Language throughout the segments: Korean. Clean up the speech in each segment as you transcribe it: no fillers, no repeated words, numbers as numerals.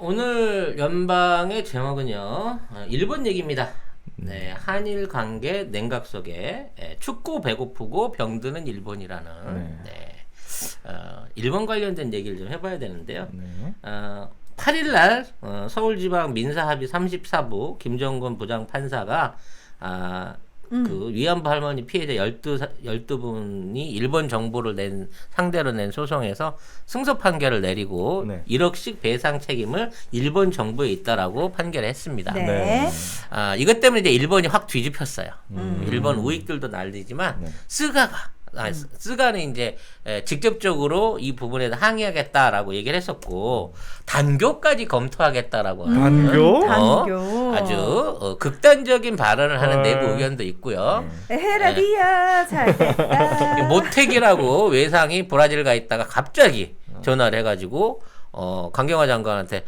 오늘 연방의 제목은요, 일본 얘기입니다. 네, 한일 관계 냉각 속에 춥고 배고프고 병드는 일본이라는 일본 관련된 얘기를 좀 해봐야 되는데요. 8일날 서울지방 민사합의 34부 김정근 부장판사가 그 위안부 할머니 피해자 12분이 일본 정부를 상대로 낸 소송에서 승소 판결을 내리고 1억씩 배상 책임을 일본 정부에 있다라고 판결했습니다. 이것 때문에 이제 일본이 확 뒤집혔어요. 일본 우익들도 난리지만 스가는 이제 직접적으로 이 부분에 항의하겠다라고 얘기를 했었고 단교까지 검토하겠다라고 단교? 아주 극단적인 발언을 하는 내부 의견도 있고요. 헤라디야 잘됐다. 모택이라고 외상이 브라질 가 있다가 갑자기 전화를 해가지고 강경화 장관한테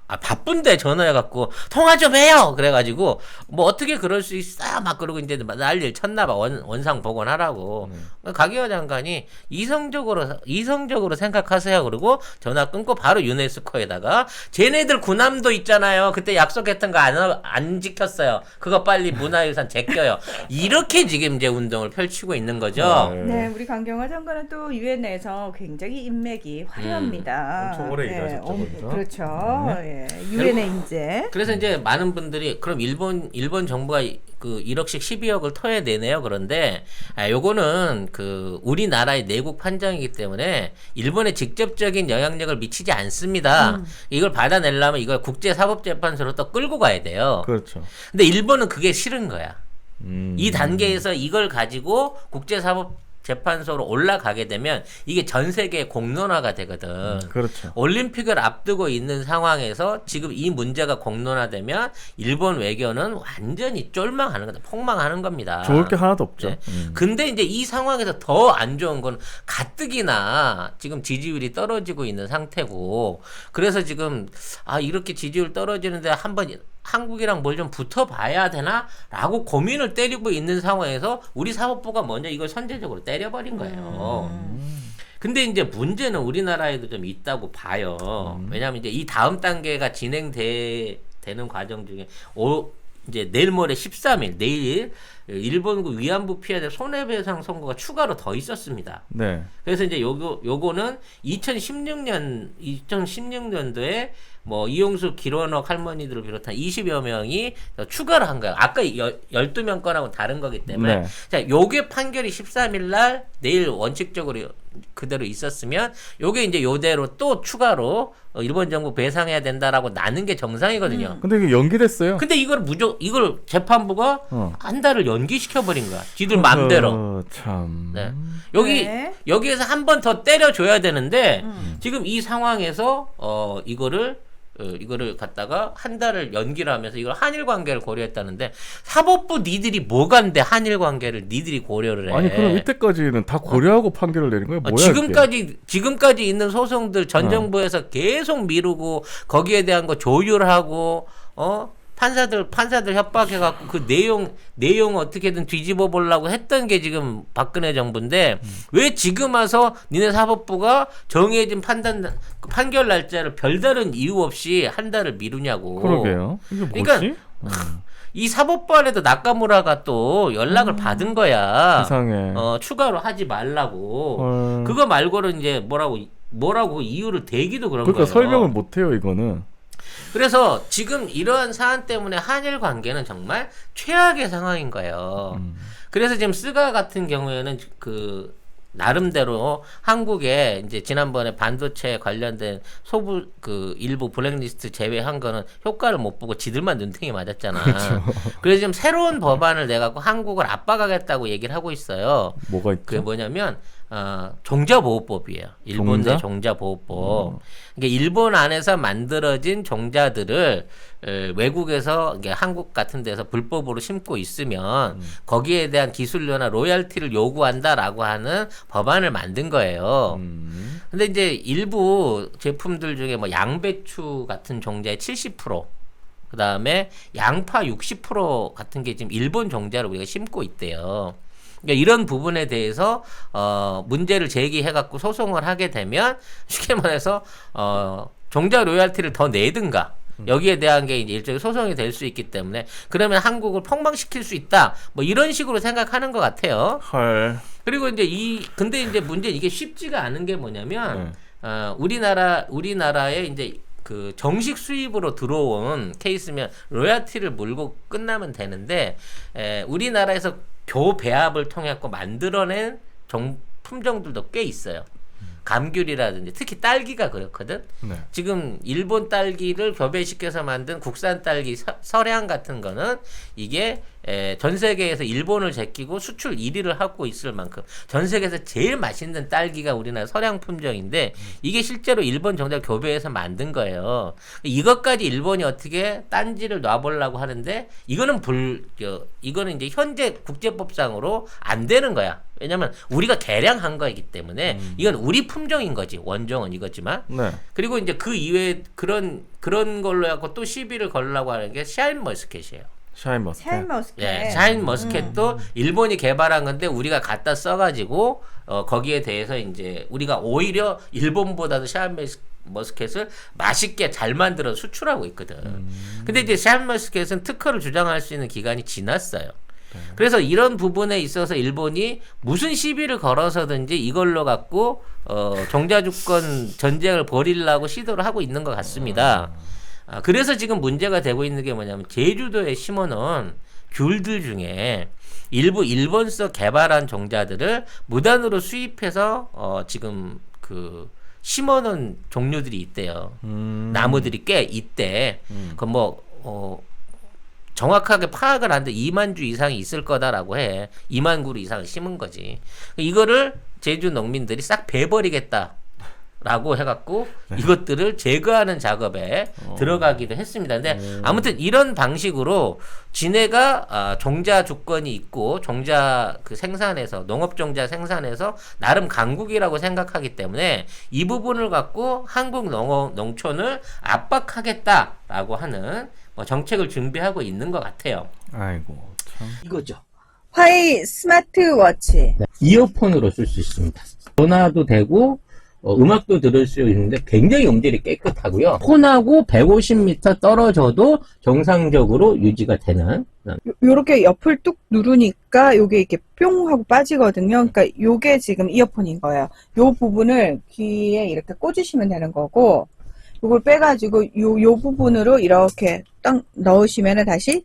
바쁜데 전화해갖고 통화 좀 해요. 그래가지고 뭐 어떻게 그럴 수 있어? 막 그러고 이제 난리를 쳤나봐. 원상 복원하라고. 강경화 장관이 이성적으로 생각하세요. 그러고 전화 끊고 바로 유네스코에다가 쟤네들 군함도 있잖아요. 그때 약속했던 거 안 지켰어요. 그거 빨리 문화유산 제껴요. 이렇게 지금 이제 운동을 펼치고 있는 거죠. 네, 우리 강경화 장관은 또 유엔에서 굉장히 인맥이 화려합니다. 엄청 오래 일하셨죠, 그렇죠. 유엔에 이제. 그래서 이제 많은 분들이 그럼 일본 정부가 그 1억씩 12억을 토해내네요. 그런데 요거는 그 우리나라의 내국 판정이기 때문에 일본에 직접적인 영향력을 미치지 않습니다. 이걸 받아내려면 이걸 국제사법재판소로 또 끌고 가야 돼요. 그렇죠. 근데 일본은 그게 싫은 거야. 이 단계에서 이걸 가지고 국제사법재판소로 올라가게 되면 이게 전 세계 공론화가 되거든. 그렇죠. 올림픽을 앞두고 있는 상황에서 지금 이 문제가 공론화되면 일본 외교는 완전히 쫄망하는 거다. 폭망하는 겁니다. 좋을 게 하나도 없죠. 네. 근데 이제 이 상황에서 더 안 좋은 건 가뜩이나 지금 지지율이 떨어지고 있는 상태고 그래서 지금 이렇게 지지율 떨어지는데 한번 한국이랑 뭘 좀 붙어봐야 되나? 라고 고민을 때리고 있는 상황에서 우리 사법부가 먼저 이걸 선제적으로 때려버린 거예요. 근데 이제 문제는 우리나라에도 좀 있다고 봐요. 왜냐하면 이제 이 다음 단계가 진행되는 과정 중에 이제 내일 모레 13일 내일 일본군 위안부 피해자 손해배상 선고가 추가로 더 있었습니다. 네. 그래서 이제 요거는 2016년도에 뭐 이용수 기론옥 할머니들을 비롯한 20여 명이 추가를 한 거예요. 아까 12명 건하고 다른 거기 때문에. 자, 요게 판결이 13일 날 내일 원칙적으로 그대로 있었으면 요게 이제 요대로 또 추가로 일본 정부 배상해야 된다라고 나는 게 정상이거든요. 근데 이게 연기됐어요. 근데 이걸 재판부가 한 달을 연기시켜 버린 거야. 지들 맘대로. 참. 네. 여기에서 한 번 더 때려줘야 되는데 지금 이 상황에서 이거를 갖다가 한 달을 연기를 하면서 이걸 한일 관계를 고려했다는데 사법부 니들이 뭐간데 한일 관계를 니들이 고려를 해. 아니 그럼 이때까지는 다 고려하고 판결을 내린 거예요? 뭐야 지금까지 있는 소송들 전 정부에서 계속 미루고 거기에 대한 거 조율하고 판사들 협박해갖고 그 내용 어떻게든 뒤집어 보려고 했던 게 지금 박근혜 정부인데 왜 지금 와서 니네 사법부가 정해진 판결 날짜를 별다른 이유 없이 한 달을 미루냐고. 그러게요. 이게 뭐지? 그러니까 이 사법부 안에도 나카무라가 또 연락을 받은 거야. 이상해. 추가로 하지 말라고. 그거 말고는 이제 뭐라고 이유를 대기도 그런 그러니까 거예요. 설명을 못 해요, 이거는. 그래서 지금 이러한 사안 때문에 한일 관계는 정말 최악의 상황인 거예요. 그래서 지금 스가 같은 경우에는 그 나름대로 한국에 이제 지난번에 반도체 관련된 일부 블랙리스트 제외한 거는 효과를 못 보고 지들만 눈탱이 맞았잖아. 그렇죠. 그래서 지금 새로운 법안을 내갖고 한국을 압박하겠다고 얘기를 하고 있어요. 뭐가 있죠? 그게 뭐냐면 종자보호법이에요. 일본 내 종자보호법. 그러니까 일본 안에서 만들어진 종자들을 외국에서 한국 같은 데서 불법으로 심고 있으면 거기에 대한 기술료나 로열티를 요구한다라고 하는 법안을 만든 거예요. 근데 이제 일부 제품들 중에 뭐 양배추 같은 종자의 70%, 그 다음에 양파 60% 같은 게 지금 일본 종자를 우리가 심고 있대요. 그러니까 이런 부분에 대해서 문제를 제기해갖고 소송을 하게 되면 쉽게 말해서 종자 로열티를 더 내든가 여기에 대한 게 이제 일종의 소송이 될 수 있기 때문에 그러면 한국을 폭망시킬 수 있다. 뭐 이런 식으로 생각하는 것 같아요. 헐. 그리고 이제 근데 이제 문제 이게 쉽지가 않은 게 뭐냐면 네. 우리나라에 이제 그 정식 수입으로 들어온 케이스면 로열티를 물고 끝나면 되는데 우리나라에서 교배합을 통해 갖고 만들어낸 품종들도 꽤 있어요. 감귤이라든지 특히 딸기가 그렇거든. 네. 지금 일본 딸기를 교배시켜서 만든 국산 딸기 서량 같은 거는 이게 전 세계에서 일본을 제끼고 수출 1위를 하고 있을 만큼 전 세계에서 제일 맛있는 딸기가 우리나라 서량 품종인데 이게 실제로 일본 정작 교배해서 만든 거예요. 이것까지 일본이 어떻게 딴지를 놔보려고 하는데 이거는 이거는 이제 현재 국제법상으로 안 되는 거야. 왜냐면 우리가 개량한 거이기 때문에 이건 우리 품종인 거지. 원종은 이거지만. 네. 그리고 이제 그 이외에 그런 걸로 해갖고 또 시비를 걸려고 하는 게 샤인 머스켓이에요. 샤인머스켓. 샤인머스켓. 예, 샤인 머스켓도 일본이 개발한 건데 우리가 갖다 써가지고 거기에 대해서 이제 우리가 오히려 일본보다도 샤인 머스켓을 맛있게 잘 만들어 수출하고 있거든. 근데 이제 샤인 머스켓은 특허를 주장할 수 있는 기간이 지났어요. 그래서 이런 부분에 있어서 일본이 무슨 시비를 걸어서든지 이걸로 갖고 종자주권 전쟁을 벌이려고 시도를 하고 있는 것 같습니다. 그래서 지금 문제가 되고 있는 게 뭐냐면 제주도에 심어놓은 귤들 중에 일부 일본서 개발한 종자들을 무단으로 수입해서 지금 그 심어놓은 종류들이 있대요. 나무들이 꽤 있대. 그 정확하게 파악을 안 돼. 2만 주 이상이 있을 거다라고 해. 2만 그루 이상을 심은 거지. 이거를 제주 농민들이 싹 베버리겠다. 라고 해갖고 이것들을 제거하는 작업에 들어가기도 했습니다. 근데 아무튼 이런 방식으로 지네가 종자 주권이 있고 종자 그 생산에서 농업 종자 생산에서 나름 강국이라고 생각하기 때문에 이 부분을 갖고 한국 농촌을 압박하겠다라고 하는 정책을 준비하고 있는 것 같아요. 아이고 참. 이거죠. 화이 스마트워치. 이어폰으로 쓸 수 있습니다. 전화도 되고 음악도 들을 수 있는데 굉장히 음질이 깨끗하고요. 폰하고 150m 떨어져도 정상적으로 유지가 되는 요렇게 옆을 뚝 누르니까 요게 이렇게 뿅 하고 빠지거든요. 그러니까 요게 지금 이어폰인 거예요. 요 부분을 귀에 이렇게 꽂으시면 되는 거고 요걸 빼가지고 요 부분으로 이렇게 딱 넣으시면은 다시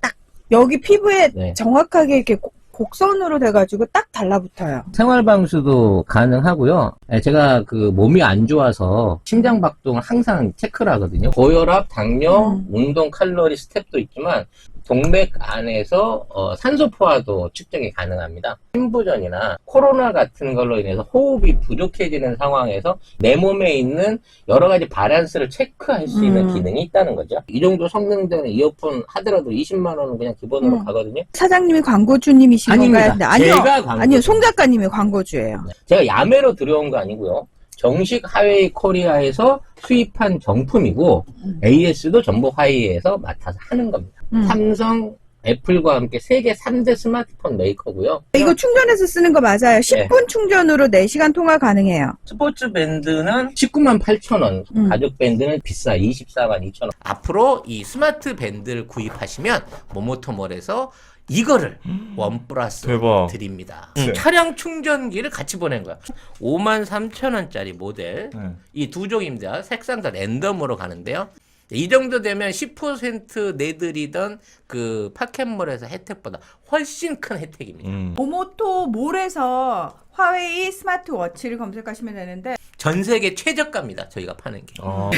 딱 여기 피부에 네. 정확하게 이렇게 곡선으로 돼가지고 딱 달라붙어요. 생활방수도 가능하고요. 제가 그 몸이 안 좋아서 심장 박동을 항상 체크를 하거든요. 고혈압, 당뇨, 운동, 칼로리, 스텝도 있지만 동맥 안에서 산소 포화도 측정이 가능합니다. 심부전이나 코로나 같은 걸로 인해서 호흡이 부족해지는 상황에서 내 몸에 있는 여러 가지 바란스를 체크할 수 있는 기능이 있다는 거죠. 이 정도 성능 되는 이어폰 하더라도 20만 원은 그냥 기본으로 가거든요. 사장님이 광고주님이신 아닙니다. 건가요? 아니요. 제가 광고주. 아니요. 송 작가님이 광고주예요. 제가 야매로 들여온 거 아니고요. 정식 하웨이 코리아에서 수입한 정품이고 AS도 전부 화웨이에서 맡아서 하는 겁니다. 삼성, 애플과 함께 세계 3대 스마트폰 메이커고요. 이거 충전해서 쓰는 거 맞아요. 10분 충전으로 4시간 통화 가능해요. 스포츠 밴드는 19만 8천 원, 가죽 밴드는 비싸 24만 2천 원. 앞으로 이 스마트 밴드를 구입하시면 모모토몰에서 이거를 원 플러스 대박. 드립니다. 네. 차량 충전기를 같이 보낸 거야. 53,000원짜리 모델 네. 이 두 종입니다. 색상 다 랜덤으로 가는데요. 이 정도 되면 10% 내드리던 그 파켓몰에서 혜택보다 훨씬 큰 혜택입니다. 모모토 몰에서 화웨이 스마트워치를 검색하시면 되는데 전 세계 최저가입니다. 저희가 파는 게. 아.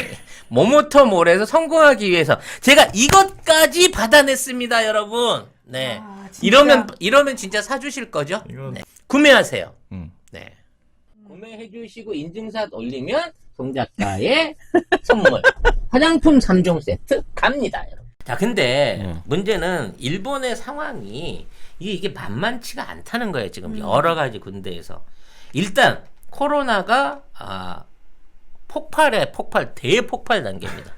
모모토몰에서 성공하기 위해서 제가 이것까지 받아냈습니다, 여러분. 네. 아, 진짜. 이러면 진짜 사주실 거죠? 이건- 네. 구매하세요. 네. 구매해주시고 인증샷 올리면 송 작가의 선물 화장품 3종 세트 갑니다, 여러분. 자, 근데 문제는 일본의 상황이 이게 만만치가 않다는 거예요. 지금 여러 가지 군데에서. 일단 코로나가 대폭발 단계입니다.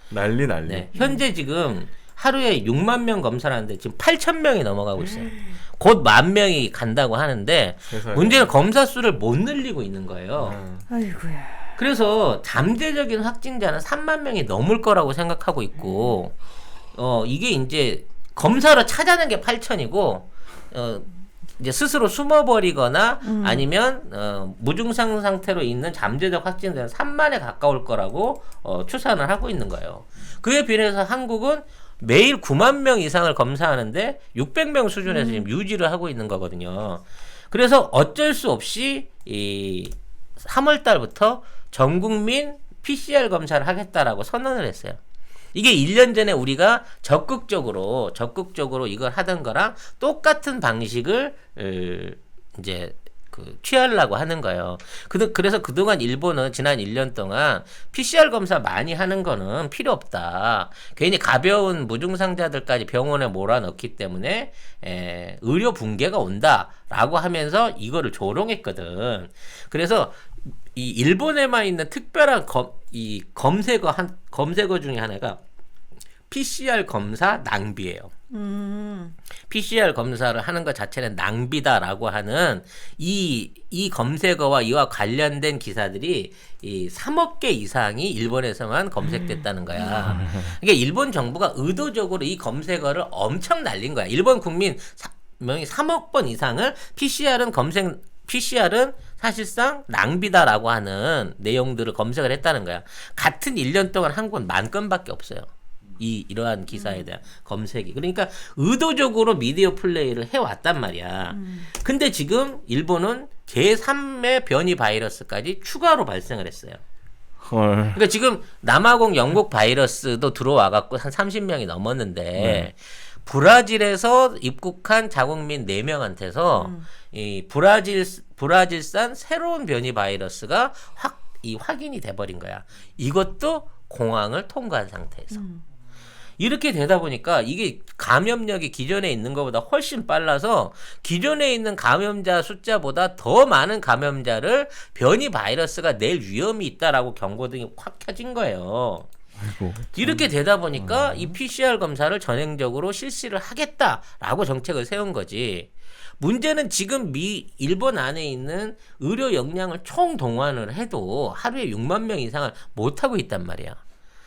난리. 네. 현재 지금 하루에 6만 명 검사를 하는데 지금 8천 명이 넘어가고 있어요. 곧 10,000명이 간다고 하는데 세상에. 문제는 검사 수를 못 늘리고 있는 거예요. 아이고야. 그래서 잠재적인 확진자는 3만 명이 넘을 거라고 생각하고 있고, 이게 이제 검사로 찾아낸 게 8천이고, 이제 스스로 숨어버리거나 아니면 무증상 상태로 있는 잠재적 확진자는 3만에 가까울 거라고 추산을 하고 있는 거예요. 그에 비해서 한국은 매일 9만 명 이상을 검사하는데 600명 수준에서 지금 유지를 하고 있는 거거든요. 그래서 어쩔 수 없이 이 3월 달부터 전 국민 PCR 검사를 하겠다라고 선언을 했어요. 이게 1년 전에 우리가 적극적으로 이걸 하던 거랑 똑같은 방식을 이제 취하려고 하는 거예요. 그래서 그동안 일본은 지난 1년 동안 PCR 검사 많이 하는 거는 필요 없다. 괜히 가벼운 무증상자들까지 병원에 몰아넣기 때문에 의료 붕괴가 온다라고 하면서 이거를 조롱했거든. 그래서 이 일본에만 있는 특별한 검색어 중에 하나가 PCR 검사 낭비예요. PCR 검사를 하는 것 자체는 낭비다라고 하는 이 검색어와 이와 관련된 기사들이 이 3억 개 이상이 일본에서만 검색됐다는 거야. 그러니까 일본 정부가 의도적으로 이 검색어를 엄청 날린 거야. 일본 국민 명이 3억 번 이상을 PCR은 사실상 낭비다라고 하는 내용들을 검색을 했다는 거야. 같은 1년 동안 한국은 10,000건밖에 없어요. 이러한 기사에 대한 검색이. 그러니까 의도적으로 미디어 플레이를 해왔단 말이야. 근데 지금 일본은 제3의 변이 바이러스까지 추가로 발생을 했어요. 헐. 그러니까 지금 남아공 영국 바이러스도 들어와갖고 한 30명이 넘었는데 브라질에서 입국한 자국민 4명한테서 이 브라질산 새로운 변이 바이러스가 확인이 돼버린 거야. 이것도 공항을 통과한 상태에서. 이렇게 되다 보니까 이게 감염력이 기존에 있는 것보다 훨씬 빨라서 기존에 있는 감염자 숫자보다 더 많은 감염자를 변이 바이러스가 낼 위험이 있다라고 경고등이 확 켜진 거예요. 아이고. 이렇게 되다 보니까 이 PCR 검사를 전행적으로 실시를 하겠다라고 정책을 세운 거지. 문제는 지금 일본 안에 있는 의료 역량을 총동원을 해도 하루에 6만 명 이상을 못하고 있단 말이야.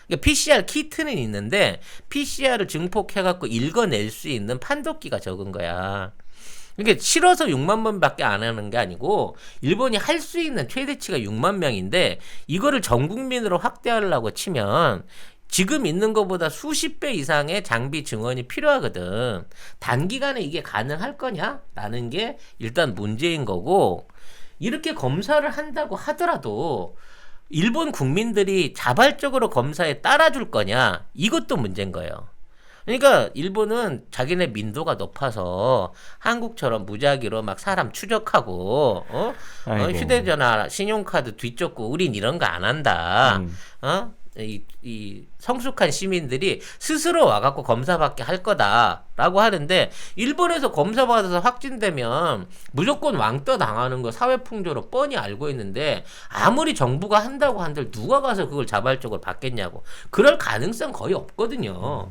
그러니까 PCR 키트는 있는데 PCR을 증폭해갖고 읽어낼 수 있는 판독기가 적은 거야. 그러니까 싫어서 6만 명밖에 안 하는 게 아니고 일본이 할 수 있는 최대치가 6만 명인데 이거를 전 국민으로 확대하려고 치면 지금 있는 것보다 수십 배 이상의 장비 증원이 필요하거든. 단기간에 이게 가능할 거냐라는 게 일단 문제인 거고, 이렇게 검사를 한다고 하더라도 일본 국민들이 자발적으로 검사에 따라줄 거냐, 이것도 문제인 거예요. 그러니까 일본은 자기네 민도가 높아서 한국처럼 무작위로 막 사람 추적하고 휴대전화 신용카드 뒤쫓고 우린 이런 거 안 한다. 이 성숙한 시민들이 스스로 와갖고 검사받게 할 거다라고 하는데, 일본에서 검사받아서 확진되면 무조건 왕따 당하는 거 사회풍조로 뻔히 알고 있는데 아무리 정부가 한다고 한들 누가 가서 그걸 자발적으로 받겠냐고. 그럴 가능성 거의 없거든요.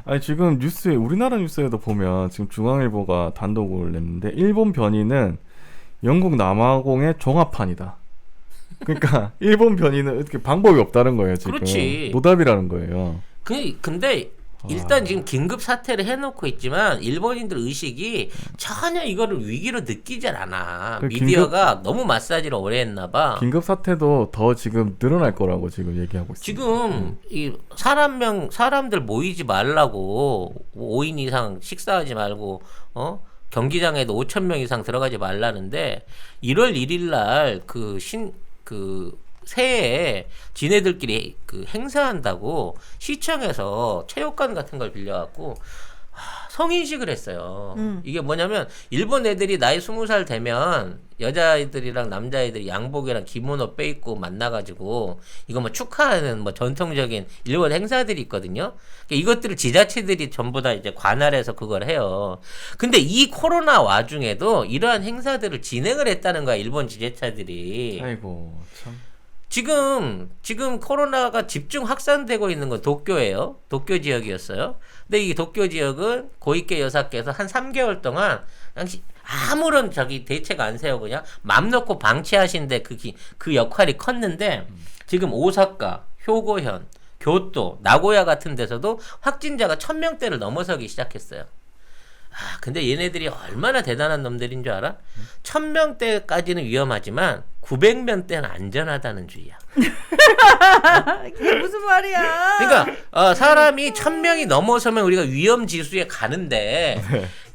아니 지금 뉴스에, 우리나라 뉴스에도 보면 지금 중앙일보가 단독을 냈는데 일본 변이는 영국 남아공의 종합판이다. 그러니까 일본 변이는 어떻게 방법이 없다는 거예요. 지금 그렇지. 노답이라는 거예요. 근데 일단 지금 긴급 사태를 해놓고 있지만 일본인들 의식이 전혀 이거를 위기로 느끼질 않아. 그 미디어가 너무 마사지를 오래 했나 봐. 긴급 사태도 더 지금 늘어날 거라고 지금 얘기하고 있어요. 지금 이 사람들 모이지 말라고 5인 이상 식사하지 말고 경기장에도 5,000명 이상 들어가지 말라는데 1월 1일 날 새해에 지네들끼리 행사한다고 시청에서 체육관 같은 걸 빌려갖고 성인식을 했어요. 이게 뭐냐면 일본 애들이 나이 20살 되면 여자애들이랑 남자애들이 양복이랑 기모노 빼입고 만나가지고 이거 뭐 축하하는 뭐 전통적인 일본 행사들이 있거든요. 그러니까 이것들을 지자체들이 전부 다 이제 관할해서 그걸 해요. 근데 이 코로나 와중에도 이러한 행사들을 진행을 했다는 거야, 일본 지자체들이. 아이고 참. 지금 코로나가 집중 확산되고 있는 건 도쿄예요. 도쿄 지역이었어요. 근데 이 도쿄 지역은 고이케 여사께서 한 3개월 동안 아무런 대책 안 세우고 그냥 맘 놓고 방치하신데 그 역할이 컸는데 지금 오사카, 효고현, 교토, 나고야 같은 데서도 확진자가 1000명대를 넘어서기 시작했어요. 근데 얘네들이 얼마나 대단한 놈들인 줄 알아? 1000명대까지는 위험하지만 900명대는 안전하다는 주의야. 그게 무슨 말이야? 그러니까 사람이 1000명이 넘어서면 우리가 위험 지수에 가는데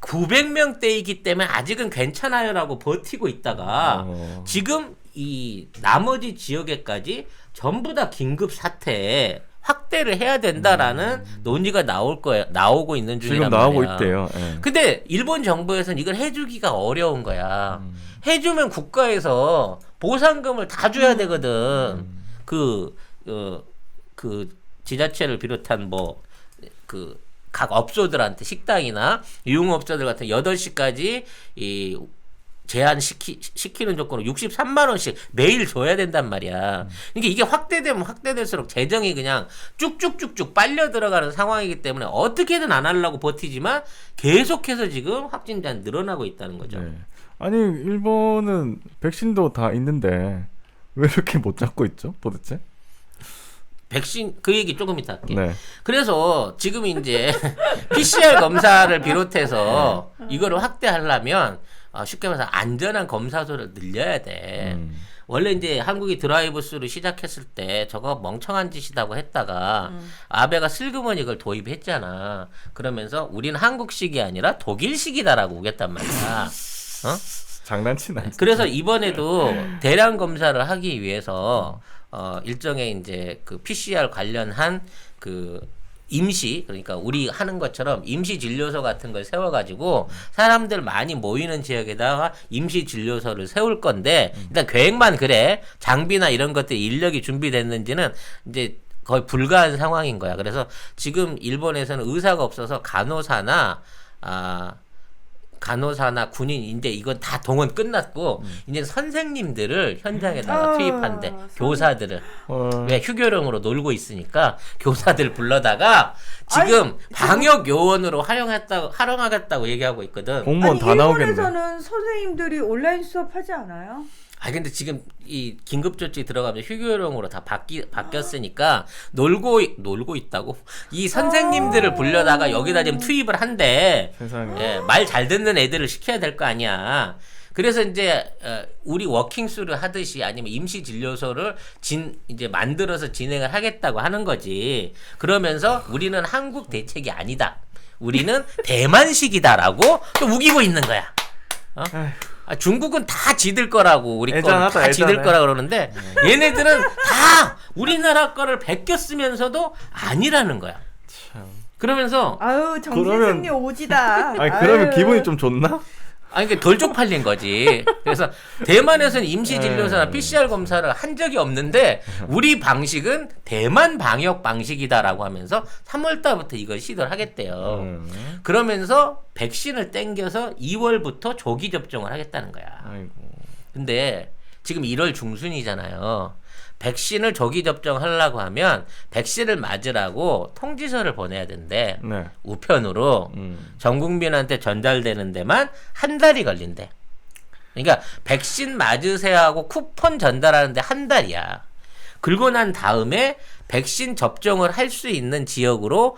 900명대이기 때문에 아직은 괜찮아요라고 버티고 있다가 지금 이 나머지 지역에까지 전부 다 긴급 사태 확대를 해야 된다라는 논의가 나오고 있는 중이란 지금 나오고 말이야. 있대요. 예. 근데 일본 정부에서는 이걸 해주기가 어려운 거야. 해주면 국가에서 보상금을 다 줘야 되거든. 그 지자체를 비롯한 각 업소들한테 식당이나 유흥업소들 같은 8시까지 제한시키는 조건으로 63만 원씩 매일 줘야 된단 말이야. 그러니까 이게 확대되면 확대될수록 재정이 그냥 쭉쭉쭉쭉 빨려 들어가는 상황이기 때문에 어떻게든 안 하려고 버티지만 계속해서 지금 확진자는 늘어나고 있다는 거죠. 네. 아니 일본은 백신도 다 있는데 왜 이렇게 못 잡고 있죠? 도대체? 백신 그 얘기 조금 이따 할게. 네. 그래서 지금 이제 PCR 검사를 비롯해서 이거를 확대하려면 쉽게 말해서 안전한 검사소를 늘려야 돼. 원래 이제 한국이 드라이브스루 시작했을 때 저거 멍청한 짓이라고 했다가 아베가 슬그머니 이걸 도입했잖아. 그러면서 우리는 한국식이 아니라 독일식이다라고 우겼단 말이야. 장난치나. 그래서 이번에도 대량 검사를 하기 위해서 일종의 이제 그 PCR 관련한 임시, 그러니까 우리 하는 것처럼 임시 진료소 같은 걸 세워가지고 사람들 많이 모이는 지역에다가 임시 진료소를 세울 건데 일단 계획만 그래. 장비나 이런 것들 인력이 준비됐는지는 이제 거의 불가한 상황인 거야. 그래서 지금 일본에서는 의사가 없어서 간호사나 군인 이제 이건 다 동원 끝났고 이제 선생님들을 현장에다가 투입한대. 교사들을. 왜 휴교령으로 놀고 있으니까 교사들 불러다가 지금 방역 요원으로 활용하겠다고 얘기하고 있거든. 공무원 다 나오겠네. 일본에서는 선생님들이 온라인 수업하지 않아요? 근데 지금 이 긴급조치 들어가면 휴교령으로 다 바뀌었으니까 놀고 있다고. 이 선생님들을 불려다가 여기다 지금 투입을 한대. 세상에. 말 잘 듣는 애들을 시켜야 될 거 아니야. 그래서 이제 우리 워킹수를 하듯이 아니면 임시 진료소를 이제 만들어서 진행을 하겠다고 하는 거지. 그러면서 우리는 한국 대책이 아니다. 우리는 대만식이다라고 또 우기고 있는 거야. 중국은 다 지들 거라고 우리 거는 다 지들 거라 그러는데 얘네들은 다 우리나라 거를 베껴 쓰면서도 아니라는 거야. 참. 그러면서 정신승리 오지다. 그러면 기분이 좀 좋나? 그러니까 덜 쪽팔린 거지. 그래서 대만에서는 임시 진료소나 PCR 검사를 한 적이 없는데 우리 방식은 대만 방역 방식이다라고 하면서 3월 달부터 이걸 시도를 하겠대요. 그러면서 백신을 땡겨서 2월부터 조기 접종을 하겠다는 거야. 근데 지금 1월 중순이잖아요. 백신을 조기 접종하려고 하면 백신을 맞으라고 통지서를 보내야 된대. 네. 우편으로 전 국민한테 전달되는 데만 한 달이 걸린대. 그러니까 백신 맞으세요 하고 쿠폰 전달하는데 한 달이야. 그러고 난 다음에 백신 접종을 할 수 있는 지역으로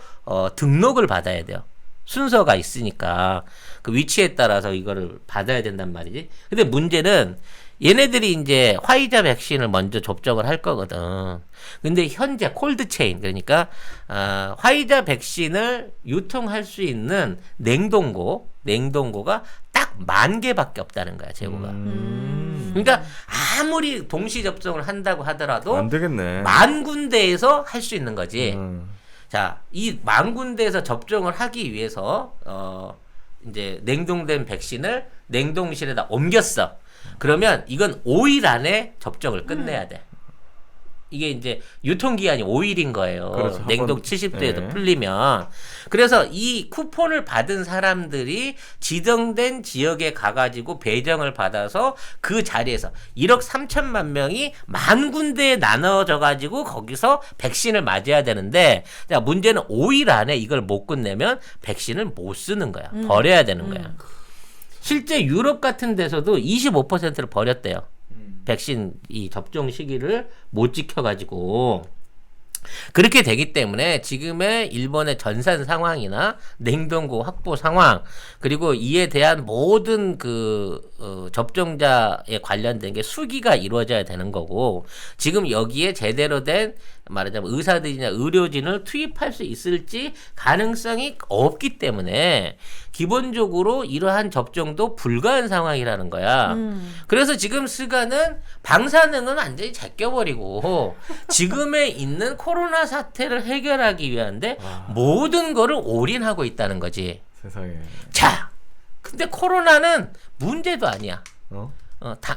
등록을 받아야 돼요. 순서가 있으니까 그 위치에 따라서 이거를 받아야 된단 말이지. 근데 문제는 얘네들이 이제 화이자 백신을 먼저 접종을 할 거거든. 근데 현재 콜드체인, 그러니까 화이자 백신을 유통할 수 있는 냉동고가 딱 10,000개밖에 없다는 거야, 재고가. 그러니까 아무리 동시 접종을 한다고 하더라도 안 되겠네. 10,000군데에서 할 수 있는 거지. 자, 이 10,000군데에서 접종을 하기 위해서 이제 냉동된 백신을 냉동실에다 옮겼어. 그러면 이건 5일 안에 접종을 끝내야 돼. 이게 이제 유통기한이 5일인 거예요. 그렇죠. 냉동 70도에도 풀리면. 그래서 이 쿠폰을 받은 사람들이 지정된 지역에 가가지고 배정을 받아서 그 자리에서 1억 3천만 명이 10,000군데에 나눠져가지고 거기서 백신을 맞아야 되는데, 자, 문제는 5일 안에 이걸 못 끝내면 백신을 못 쓰는 거야. 버려야 되는 거야. 실제 유럽 같은 데서도 25%를 버렸대요. 백신 이 접종 시기를 못 지켜가지고. 그렇게 되기 때문에 지금의 일본의 전산 상황이나 냉동고 확보 상황, 그리고 이에 대한 모든 접종자에 관련된 게 수기가 이루어져야 되는 거고, 지금 여기에 제대로 된 말하자면 의사들이나 의료진을 투입할 수 있을지 가능성이 없기 때문에 기본적으로 이러한 접종도 불가한 상황이라는 거야. 그래서 지금 스가는 방사능은 완전히 제껴버리고 지금에 있는 코로나 사태를 해결하기 위한데 모든 거를 올인하고 있다는 거지. 세상에. 자, 근데 코로나는 문제도 아니야.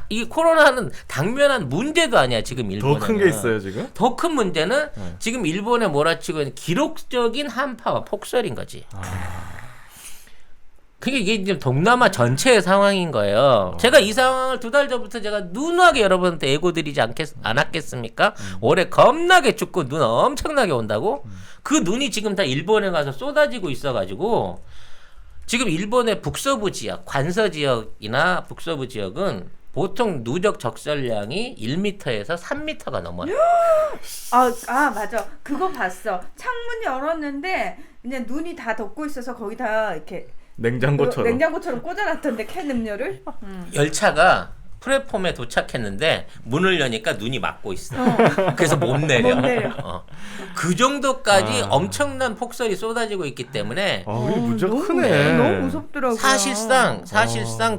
이 코로나는 당면한 문제도 아니야, 지금 일본에는. 더 큰 게 있어요 지금? 더 큰 문제는 지금 일본에 몰아치고 있는 기록적인 한파와 폭설인 거지. 그게 이게 지금 동남아 전체의 상황인 거예요. 제가 이 상황을 2달 전부터 제가 누누하게 여러분한테 예고드리지 않았겠습니까? 올해 겁나게 춥고 눈 엄청나게 온다고? 그 눈이 지금 다 일본에 가서 쏟아지고 있어가지고 지금 일본의 북서부 지역, 관서 지역이나 북서부 지역은 보통 누적 적설량이 1m에서 3m가 넘어요. 맞아. 그거 봤어. 창문 열었는데 그냥 눈이 다 덮고 있어서 거기다 이렇게 냉장고처럼 꽂아놨던데 캔 음료를. 열차가 플랫폼에 도착했는데 문을 여니까 눈이 막고 있어. 그래서 못 내려. 그 정도까지 엄청난 폭설이 쏟아지고 있기 때문에 이게 문제가 크네. 너무 무섭더라고요. 사실상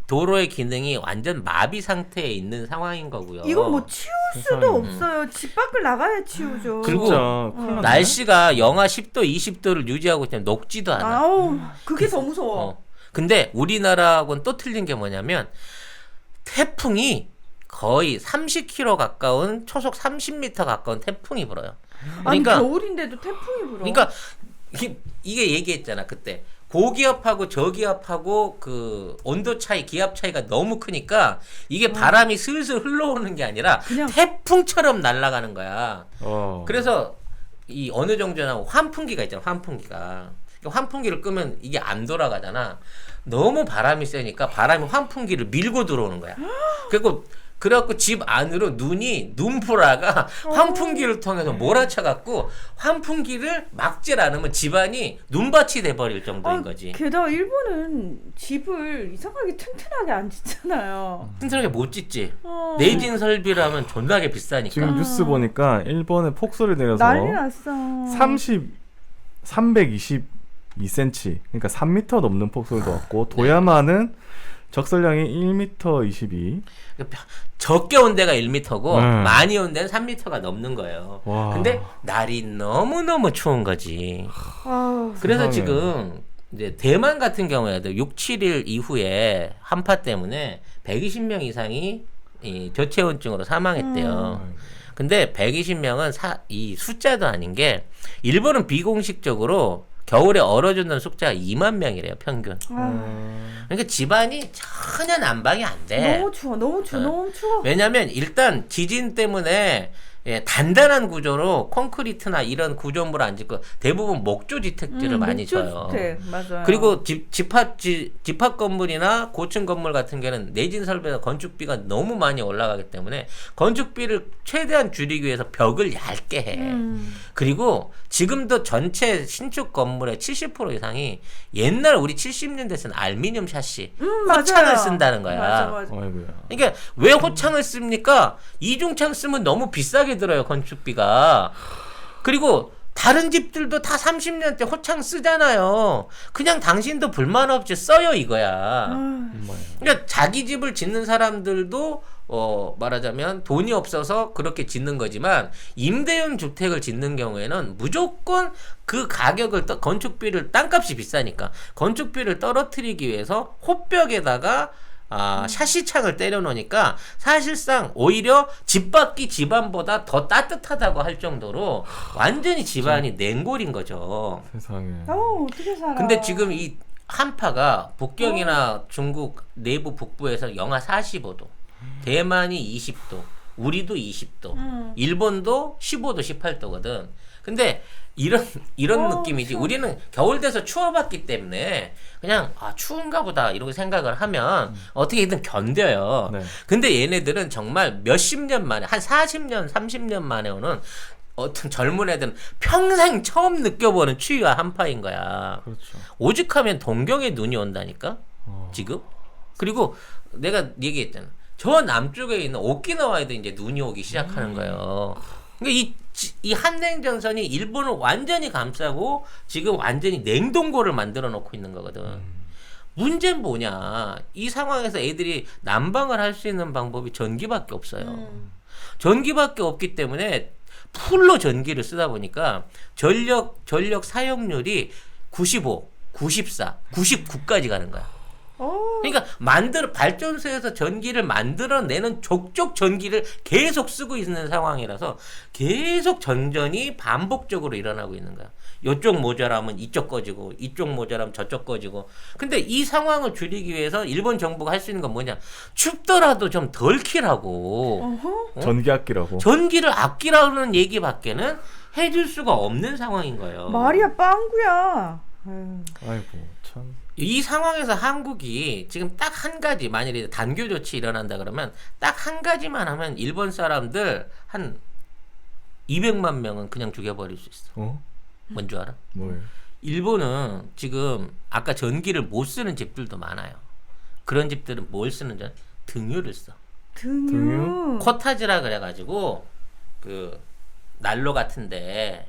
도로의 기능이 완전 마비 상태에 있는 상황인 거고요. 이건 뭐 치울 수도 없어요. 집 밖을 나가야 치우죠. 그리고 진짜 큰일 났네. 날씨가 영하 10도, 20도를 유지하고 있으면 녹지도 않아. 아우, 그게 더 무서워. 근데 우리나라하고는 또 틀린 게 뭐냐면 태풍이 거의 30km 가까운 초속 30m 가까운 태풍이 불어요. 그러니까 아니 겨울인데도 태풍이 불어. 그러니까 이게 얘기했잖아 그때. 고기압하고 저기압하고 온도 차이, 기압 차이가 너무 크니까 이게 바람이 슬슬 흘러오는 게 아니라 그냥 태풍처럼 날아가는 거야. 어. 그래서 이 어느 정도나 환풍기가 있잖아. 환풍기를 끄면 이게 안 돌아가잖아. 너무 바람이 세니까 바람이 환풍기를 밀고 들어오는 거야. 그래갖고 집 안으로 눈보라가 환풍기를 통해서 몰아쳐갖고 환풍기를 막질 않으면 집안이 눈밭이 돼버릴 정도인 거지. 게다가 일본은 집을 이상하게 튼튼하게 안 짓잖아요. 튼튼하게 못 짓지. 내진 설비라면 존나게 비싸니까. 지금 뉴스 보니까 일본에 폭설이 내려서 난리 났어. 322cm, 그러니까 3m 넘는 폭설도 왔고 도야마는 적설량이 1m 22. 적게 온 데가 1m고 많이 온 데는 3m가 넘는 거예요. 와. 근데 날이 너무너무 추운 거지. 그래서 세상에. 지금 이제 대만 같은 경우에도 6, 7일 이후에 한파 때문에 120명 이상이 이 저체온증으로 사망했대요. 근데 120명은 이 숫자도 아닌 게 일본은 비공식적으로 겨울에 얼어 죽는 숫자가 2만 명이래요, 평균. 그러니까 집안이 전혀 난방이 안 돼. 너무 추워. 왜냐면 일단 지진 때문에 단단한 구조로 콘크리트나 이런 구조물을 안 짓고 대부분 목조 주택들을 많이 쳐요. 맞아요. 그리고 집합 건물이나 고층 건물 같은 경우는 내진 설비나 건축비가 너무 많이 올라가기 때문에 건축비를 최대한 줄이기 위해서 벽을 얇게 해. 그리고 지금도 전체 신축 건물의 70% 이상이 옛날 우리 70년대 쓴 알루미늄 샤시 호창을 맞아요. 쓴다는 거야. 맞아. 아이고야. 그러니까 왜 호창을 씁니까? 이중창 쓰면 너무 비싸게 들어요, 건축비가. 그리고 다른 집들도 다 30년대 호창 쓰잖아요. 그냥 당신도 불만 없이 써요, 이거야. 그러니까 자기 집을 짓는 사람들도 말하자면 돈이 없어서 그렇게 짓는 거지만 임대용 주택을 짓는 경우에는 무조건 그 가격을 건축비를 땅값이 비싸니까 건축비를 떨어뜨리기 위해서 호벽에다가 샤시창을 때려 놓으니까 사실상 오히려 집 밖이 집안보다 더 따뜻하다고 할 정도로 완전히 집안이 냉골인 거죠. 세상에. 어떻게 살아? 근데 지금 이 한파가 북경이나 중국 내부 북부에서 영하 45도, 대만이 20도, 우리도 20도, 일본도 15도, 18도거든. 근데 이런 느낌이지. 우리는 겨울 돼서 추워봤기 때문에 그냥 추운가 보다 이렇게 생각을 하면 어떻게든 견뎌요. 네. 근데 얘네들은 정말 몇십 년 만에, 한 40년, 30년 만에 오는 어떤 젊은 애들은 평생 처음 느껴보는 추위와 한파인 거야. 그렇죠. 오죽하면 동경에 눈이 온다니까 지금. 그리고 내가 얘기했잖아. 저 남쪽에 있는 오키나와에도 이제 눈이 오기 시작하는 거예요. 그러니까 이 한냉전선이 일본을 완전히 감싸고 지금 완전히 냉동고를 만들어 놓고 있는 거거든. 문제는 뭐냐? 이 상황에서 애들이 난방을 할 수 있는 방법이 전기밖에 없어요. 전기밖에 없기 때문에 풀로 전기를 쓰다 보니까 전력 사용률이 95, 94, 99까지 가는 거야. 그러니까 발전소에서 전기를 만들어내는 족족 전기를 계속 쓰고 있는 상황이라서 계속 전전이 반복적으로 일어나고 있는 거야. 이쪽 모자라면 이쪽 꺼지고 이쪽 모자라면 저쪽 꺼지고. 근데 이 상황을 줄이기 위해서 일본 정부가 할 수 있는 건 뭐냐? 춥더라도 좀 덜 키라고. 전기 아끼라고. 전기를 아끼라는 얘기밖에는 해줄 수가 없는 상황인 거예요. 말이야 빵구야. 아이고 참. 이 상황에서 한국이 지금 딱 한 가지, 만일에 단교 조치 일어난다 그러면 딱 한 가지만 하면 일본 사람들 한 200만 명은 그냥 죽여버릴 수 있어. 뭔 줄 알아? 뭐예요? 일본은 지금 아까 전기를 못 쓰는 집들도 많아요. 그런 집들은 뭘 쓰는 줄 알아? 등유를 써. 등유. 코타지라 그래가지고 그 난로 같은데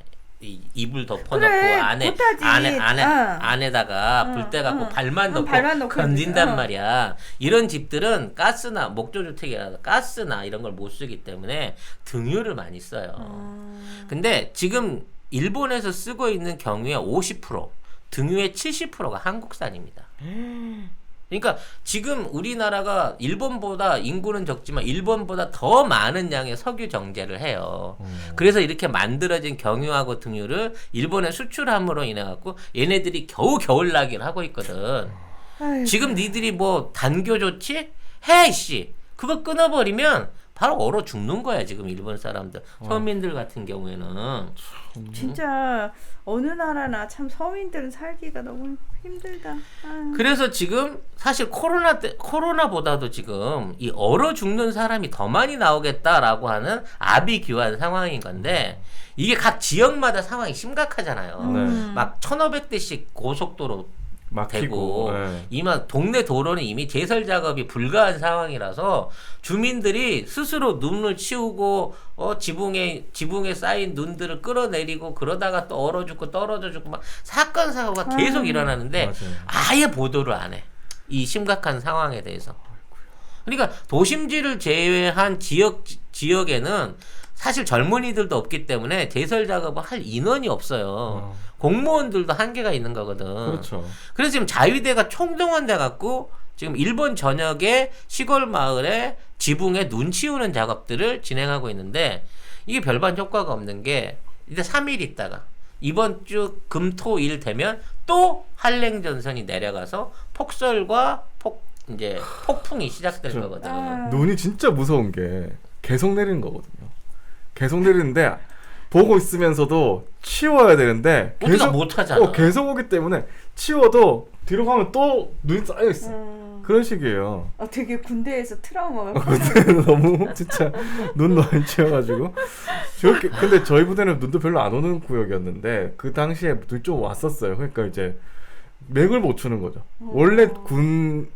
이불 덮어놓고 그래, 코타지. 안에다가 불때 갖고 발만 넣고 발만 넣고 건진단 말이야. 이런 집들은 가스나 목조주택이라서 가스나 이런 걸 못 쓰기 때문에 등유를 많이 써요. 근데 지금 일본에서 쓰고 있는 경우에 50%, 등유의 70%가 한국산입니다. 그러니까 지금 우리나라가 일본보다 인구는 적지만 일본보다 더 많은 양의 석유 정제를 해요. 그래서 이렇게 만들어진 경유하고 등유를 일본에 수출함으로 인해 갖고 얘네들이 겨우 겨울나기를 하고 있거든. 아이고. 지금 니들이 뭐 단교 조치? 해 씨. 그거 끊어버리면 바로 얼어 죽는 거야 지금 일본 사람들. 서민들 같은 경우에는. 진짜 어느 나라나 참 서민들은 살기가 너무 힘들다. 아유. 그래서 지금 사실 코로나보다도 지금 이 얼어 죽는 사람이 더 많이 나오겠다라고 하는 아비규환 상황인 건데 이게 각 지역마다 상황이 심각하잖아요. 막 1,500대씩 고속도로 막히고. 되고 네. 이만 동네 도로는 이미 제설 작업이 불가한 상황이라서 주민들이 스스로 눈을 치우고 지붕에 쌓인 눈들을 끌어내리고 그러다가 또 얼어 죽고 떨어져 죽고 막 사건 사고가 계속 일어나는데 맞아요. 아예 보도를 안 해. 이 심각한 상황에 대해서. 그러니까 도심지를 제외한 지역에는 사실 젊은이들도 없기 때문에 제설 작업을 할 인원이 없어요. 공무원들도 한계가 있는 거거든. 그렇죠. 그래서 지금 자위대가 총동원돼 갖고 지금 일본 전역의 시골 마을에 지붕에 눈 치우는 작업들을 진행하고 있는데 이게 별반 효과가 없는 게 이제 3일 있다가 이번 주 금토일 되면 또 한랭전선이 내려가서 폭설과 폭풍이 시작될 그렇죠. 거거든. 눈이 진짜 무서운 게 계속 내리는 거거든요. 계속 내리는데 보고 있으면서도 치워야 되는데 우리가 못 하잖아. 계속 오기 때문에 치워도 뒤로 가면 또 눈이 쌓여 있어. 그런 식이에요. 되게 군대에서 트라우마가 너무 진짜 눈 많이 치여가지고 저렇게. 근데 저희 부대는 눈도 별로 안 오는 구역이었는데 그 당시에 눈이 좀 왔었어요. 그러니까 이제 맥을 못 추는 거죠. 원래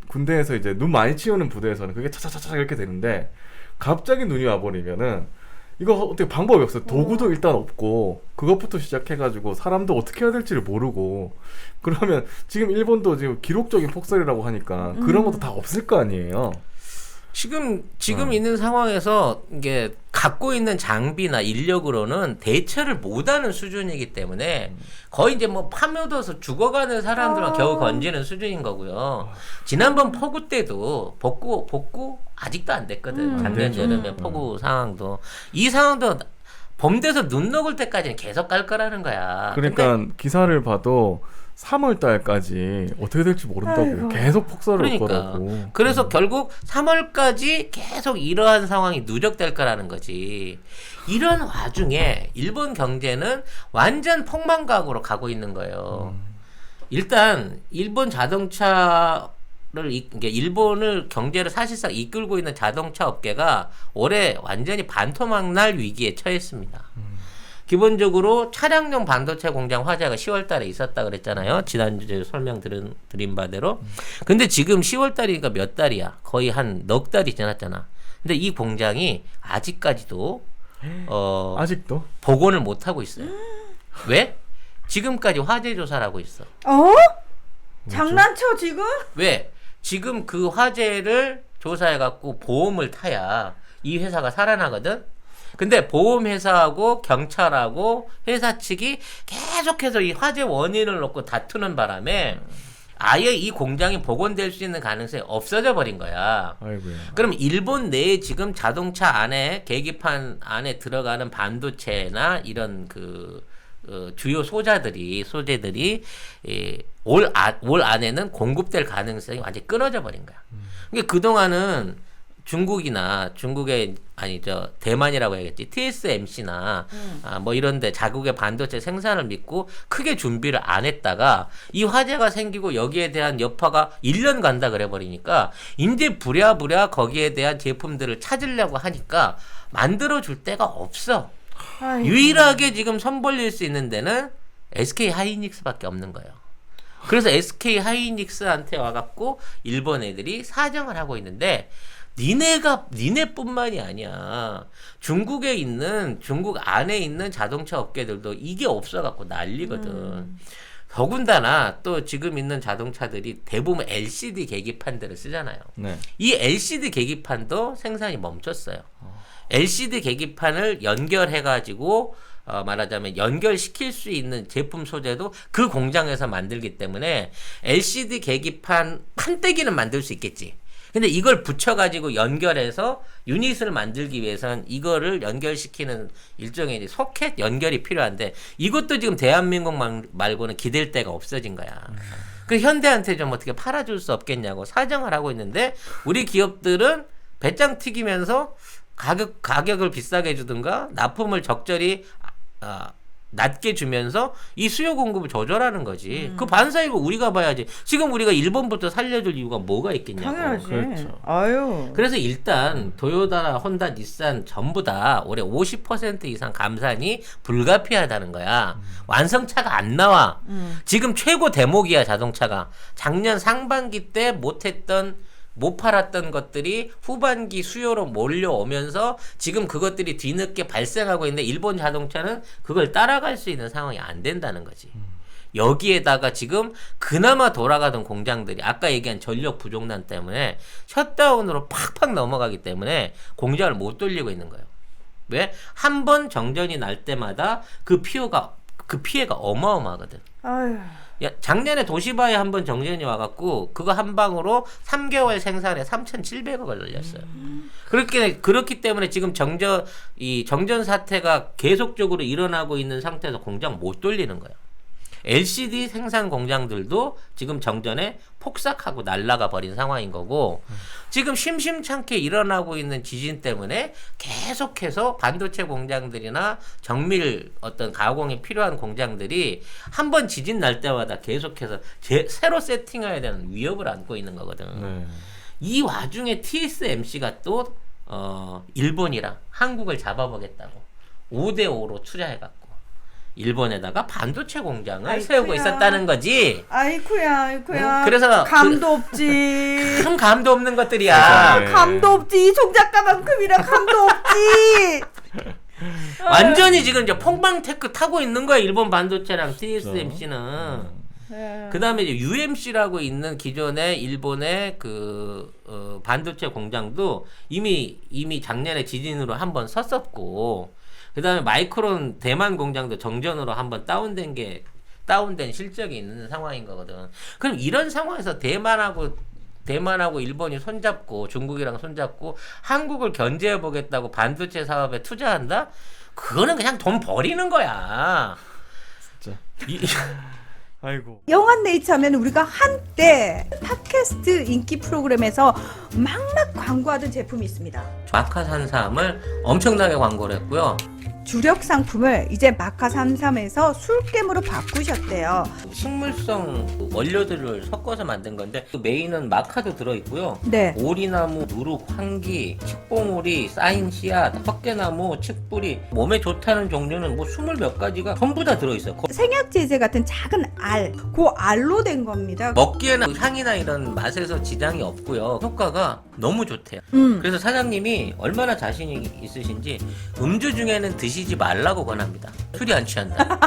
군대에서 이제 눈 많이 치우는 부대에서는 그게 차차차차 이렇게 되는데 갑자기 눈이 와버리면은 이거 어떻게 방법이 없어요. 도구도 일단 없고 그것부터 시작해가지고 사람도 어떻게 해야 될지를 모르고 그러면 지금 일본도 지금 기록적인 폭설이라고 하니까 그런 것도 다 없을 거 아니에요. 지금 있는 상황에서 이게 갖고 있는 장비나 인력으로는 대처를 못하는 수준이기 때문에 거의 이제 뭐 파묻어서 죽어가는 사람들만 겨우 건지는 수준인 거고요. 지난번 폭우 때도 복구 아직도 안 됐거든. 작년 여름에 폭우 상황도 이 상황도 봄 돼서 눈 녹을 때까지는 계속 갈 거라는 거야. 그러니까 근데 기사를 봐도 3월 달까지 어떻게 될지 모른다고요. 아이고. 계속 폭설을 올 그러니까. 거라고. 그래서 결국 3월까지 계속 이러한 상황이 누적될 거라는 거지. 이런 와중에 일본 경제는 완전 폭망각으로 가고 있는 거예요. 일단 일본 자동차를 그러니까 일본을 경제를 사실상 이끌고 있는 자동차 업계가 올해 완전히 반토막날 위기에 처했습니다. 기본적으로 차량용 반도체 공장 화재가 10월 달에 있었다 그랬잖아요. 지난주에 설명드린 바대로. 근데 지금 10월 달이니까 몇 달이야? 거의 한 넉 달이 지났잖아. 근데 이 공장이 아직까지도 아직도? 복원을 못 하고 있어요. 왜? 지금까지 화재 조사를 하고 있어. 장난쳐 지금? 왜? 지금 그 화재를 조사해갖고 보험을 타야 이 회사가 살아나거든? 근데 보험회사하고 경찰하고 회사 측이 계속해서 이 화재 원인을 놓고 다투는 바람에 아예 이 공장이 복원될 수 있는 가능성이 없어져 버린 거야. 아이고야. 그럼 일본 내에 지금 자동차 안에 계기판 안에 들어가는 반도체나 이런 주요 소재들이 올 안에는 공급될 가능성이 완전히 끊어져 버린 거야. 그러니까 그동안은 대만이라고 해야겠지. TSMC나 뭐 이런데 자국의 반도체 생산을 믿고 크게 준비를 안 했다가 이 화재가 생기고 여기에 대한 여파가 1년 간다 그래 버리니까 이제 부랴부랴 거기에 대한 제품들을 찾으려고 하니까 만들어 줄 데가 없어. 아이고. 유일하게 지금 손 벌릴 수 있는 데는 SK 하이닉스밖에 없는 거예요. 그래서 SK 하이닉스한테 와갖고 일본 애들이 사정을 하고 있는데 니네뿐만이 아니야. 중국 안에 있는 자동차 업계들도 이게 없어갖고 난리거든. 더군다나 또 지금 있는 자동차들이 대부분 LCD 계기판들을 쓰잖아요. 네. 이 LCD 계기판도 생산이 멈췄어요. LCD 계기판을 연결해가지고 말하자면 연결시킬 수 있는 제품 소재도 그 공장에서 만들기 때문에 LCD 계기판 판때기는 만들 수 있겠지. 근데 이걸 붙여가지고 연결해서 유닛을 만들기 위해서는 이거를 연결시키는 일종의 이제 소켓 연결이 필요한데 이것도 지금 대한민국 말고는 기댈 데가 없어진 거야. 그 현대한테 좀 어떻게 팔아줄 수 없겠냐고 사정을 하고 있는데 우리 기업들은 배짱 튀기면서 가격을 비싸게 주든가 납품을 적절히 낮게 주면서 이 수요 공급을 조절하는 거지. 그 반사이고 우리가 봐야지. 지금 우리가 일본부터 살려줄 이유가 뭐가 있겠냐고. 당연하지. 그렇죠. 아유. 그래서 일단 도요타, 혼다, 닛산 전부 다 올해 50% 이상 감산이 불가피하다는 거야. 완성차가 안 나와. 지금 최고 대목이야 자동차가. 작년 상반기 때 못 팔았던 것들이 후반기 수요로 몰려오면서 지금 그것들이 뒤늦게 발생하고 있는데 일본 자동차는 그걸 따라갈 수 있는 상황이 안 된다는 거지. 여기에다가 지금 그나마 돌아가던 공장들이 아까 얘기한 전력 부족난 때문에 셧다운으로 팍팍 넘어가기 때문에 공장을 못 돌리고 있는 거예요. 왜? 한 번 정전이 날 때마다 그 피해가 어마어마하거든. 아유. 작년에 도시바에 한 번 정전이 와갖고 그거 한 방으로 3개월 생산에 3,700억을 늘렸어요. 그렇기 때문에 지금 정전 사태가 계속적으로 일어나고 있는 상태에서 공장 못 돌리는 거예요. LCD 생산 공장들도 지금 정전에 폭삭하고 날아가 버린 상황인 거고 지금 심심찮게 일어나고 있는 지진 때문에 계속해서 반도체 공장들이나 정밀 어떤 가공이 필요한 공장들이 한 번 지진 날 때마다 계속해서 새로 세팅해야 되는 위협을 안고 있는 거거든. 네. 이 와중에 TSMC가 또 일본이랑 한국을 잡아보겠다고 5대5로 투자해갖고 일본에다가 반도체 공장을 아이쿠야. 세우고 있었다는 거지. 아이쿠야. 그래서 감도 없지. 큰 감도 없는 것들이야. 네. 감도 없지. 종작가만큼이라 감도 없지. 완전히 지금 이제 폭망테크 타고 있는 거야. 일본 반도체랑 TSMC는. 그 다음에 이제 UMC라고 있는 기존의 일본의 반도체 공장도 이미 작년에 지진으로 한번 섰었고, 그 다음에 마이크론 대만 공장도 정전으로 한번 다운된 실적이 있는 상황인 거거든. 그럼 이런 상황에서 대만하고 일본이 손잡고 중국이랑 손잡고 한국을 견제해 보겠다고 반도체 사업에 투자한다? 그거는 그냥 돈 버리는 거야. 진짜. 이- 아이고. 영한네이처 하면 우리가 한때 팟캐스트 인기 프로그램에서 막막 광고하던 제품이 있습니다. 마카33을 엄청나게 광고를 했고요. 주력 상품을 이제 마카 33에서 술겜으로 바꾸셨대요. 식물성 원료들을 섞어서 만든 건데 그 메인은 마카도 들어있고요. 네. 오리나무, 누룩, 황기, 칡봉오리, 쌓인 씨앗, 헛개나무, 칡뿌리 몸에 좋다는 종류는 뭐 20몇 가지가 전부 다 들어있어요. 생약제제 같은 작은 알, 그 알로 된 겁니다. 먹기에는 향이나 이런 맛에서 지장이 없고요. 효과가 너무 좋대요. 그래서 사장님이 얼마나 자신이 있으신지 음주 중에는 드시지 말라고 권합니다. 술이 안 취한다.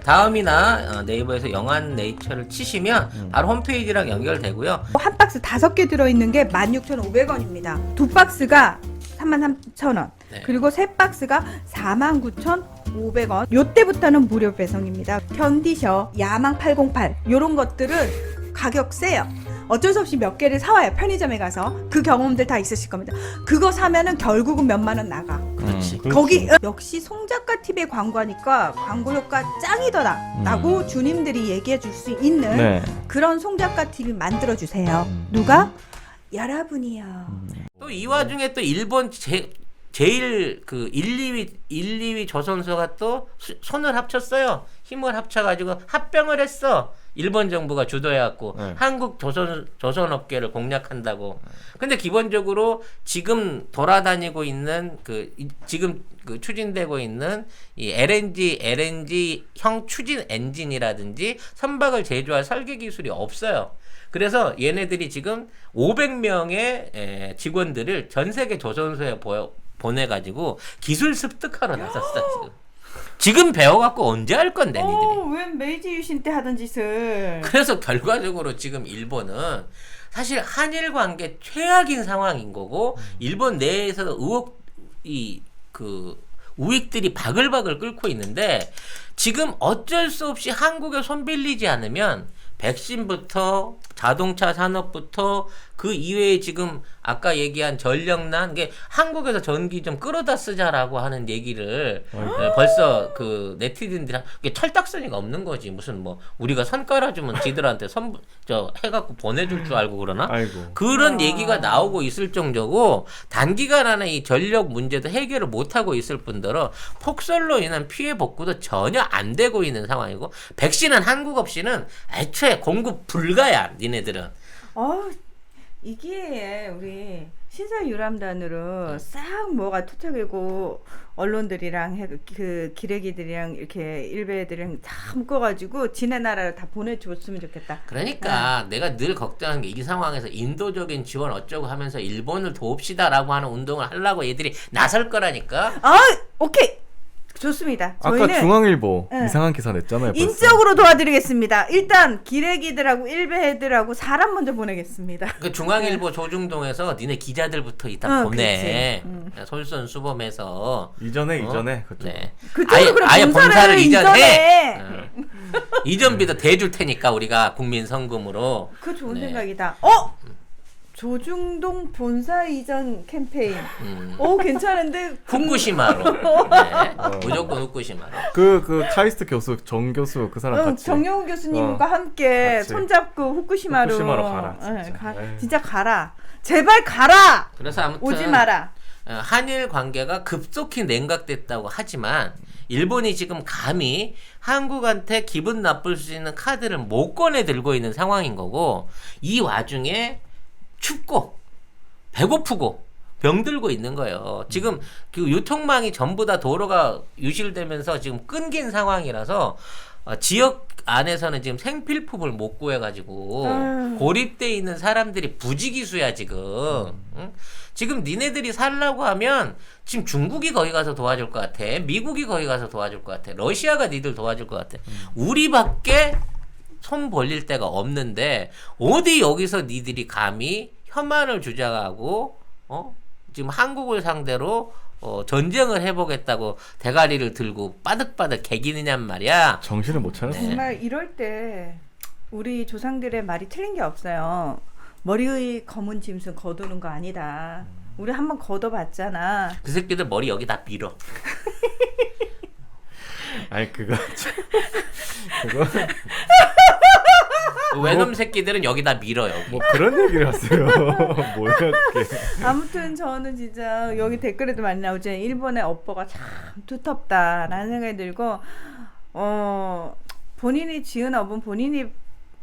다음이나 네이버에서 영한네이처를 치시면 바로 홈페이지랑 연결되고요. 한 박스 5개 들어있는 게 16,500원입니다. 두 박스가 33,000원. 네. 그리고 세 박스가 49,500원. 요때부터는 무료 배송입니다. 견디셔, 야망 808 요런 것들은 가격 세요. 어쩔 수 없이 몇 개를 사와요. 편의점에 가서. 그 경험들 다 있으실 겁니다. 그거 사면은 결국은 몇만 원 나가. 그렇지. 거기 역시 송작가 TV에 광고하니까 광고 효과 짱이더라라고 주님들이 얘기해 줄 수 있는 네. 그런 송작가 TV 만들어 주세요. 누가? 여러분이요. 또 이 와중에 또 일본 제일 그 1, 2위 조선소가 또 손을 합쳤어요. 힘을 합쳐가지고 합병을 했어. 일본 정부가 주도해갖고 네. 한국 조선업계를 공략한다고. 근데 기본적으로 지금 돌아다니고 있는 지금 추진되고 있는 이 LNG형 추진 엔진이라든지 선박을 제조할 설계 기술이 없어요. 그래서 얘네들이 지금 500명의 직원들을 전 세계 조선소에 보내가지고 기술 습득하러 나섰어 지금 배워갖고 언제 할 건데 니들이. 왜 메이지 유신 때 하던 짓을. 그래서 결과적으로 지금 일본은 사실 한일 관계 최악인 상황인 거고 일본 내에서도 우익들이 바글바글 끓고 있는데 지금 어쩔 수 없이 한국에 손 빌리지 않으면 백신부터 자동차 산업부터 그 이외에 지금 아까 얘기한 전력난 게 한국에서 전기 좀 끌어다 쓰자라고 하는 얘기를 벌써 그 네티즌들이 철딱서니가 없는 거지. 무슨 뭐 우리가 선 깔아주면 지들한테 해갖고 보내줄 줄 알고 그러나? 아이고. 그런 얘기가 나오고 있을 정도고 단기간 안에 이 전력 문제도 해결을 못하고 있을 뿐더러 폭설로 인한 피해 복구도 전혀 안 되고 있는 상황이고 백신은 한국 없이는 애초에 공급 불가야 니네들은. 이게 우리 신사유람단으로 싹 뭐가 투척이고 언론들이랑 그 기레기들이랑 이렇게 일베들이랑 다 묶어가지고 지네 나라로 다 보내줬으면 좋겠다. 그러니까 내가 늘 걱정하는 게 이 상황에서 인도적인 지원 어쩌고 하면서 일본을 도웁시다라고 하는 운동을 하려고 얘들이 나설 거라니까. 오케이. 좋습니다. 아까 저희는 중앙일보 네. 이상한 기사 냈잖아요. 벌써. 인적으로 도와드리겠습니다. 일단 기레기들하고 일베들하고 사람 먼저 보내겠습니다. 그 중앙일보 조중동에서 니네 기자들부터 이따 보내. 그렇지. 솔선수범해서. 이전에 그쪽. 네. 그쪽으로 그럼 아예 본사를 이전해. 이전해. 이전비도 대줄 테니까 우리가 국민 성금으로. 그 좋은 네. 생각이다. 조중동 본사 이전 캠페인. 괜찮은데. 후쿠시마로. 네. 무조건 후쿠시마로. 그 카이스트 교수 정 교수 그 사람 같이. 정영우 교수님과 함께 같이. 손잡고 후쿠시마로 가라. 진짜. 진짜 가라. 제발 가라. 그래서 아무튼 오지 마라. 한일 관계가 급속히 냉각됐다고 하지만 일본이 지금 감히 한국한테 기분 나쁠 수 있는 카드를 못 꺼내 들고 있는 상황인 거고 이 와중에 춥고 배고프고 병들고 있는 거예요. 지금 그 유통망이 전부 다 도로가 유실되면서 지금 끊긴 상황이라서 지역 안에서는 지금 생필품을 못 구해가지고 고립돼 있는 사람들이 부지기수야 지금. 응? 지금 니네들이 살라고 하면 지금 중국이 거기 가서 도와줄 것 같아. 미국이 거기 가서 도와줄 것 같아. 러시아가 니들 도와줄 것 같아. 우리밖에 손 벌릴 데가 없는데 어디 여기서 니들이 감히 혐한을 주장하고 지금 한국을 상대로 전쟁을 해보겠다고 대가리를 들고 빠득빠득 개기느냔 말이야. 정신을 못 차렸어. 정말 이럴 때 우리 조상들의 말이 틀린 게 없어요. 머리의 검은 짐승 거두는 거 아니다. 우리 한번 걷어봤잖아. 그 새끼들 머리 여기다 밀어. 아니 그거 그거 그 외놈 새끼들은 여기다 밀어요. 뭐 그런 얘기를 하세요. 뭐야 그게. 아무튼 저는 진짜 여기 댓글에도 많이 나오죠. 일본의 업보가 참 두텁다라는 생각이 들고 본인이 지은 업은 본인이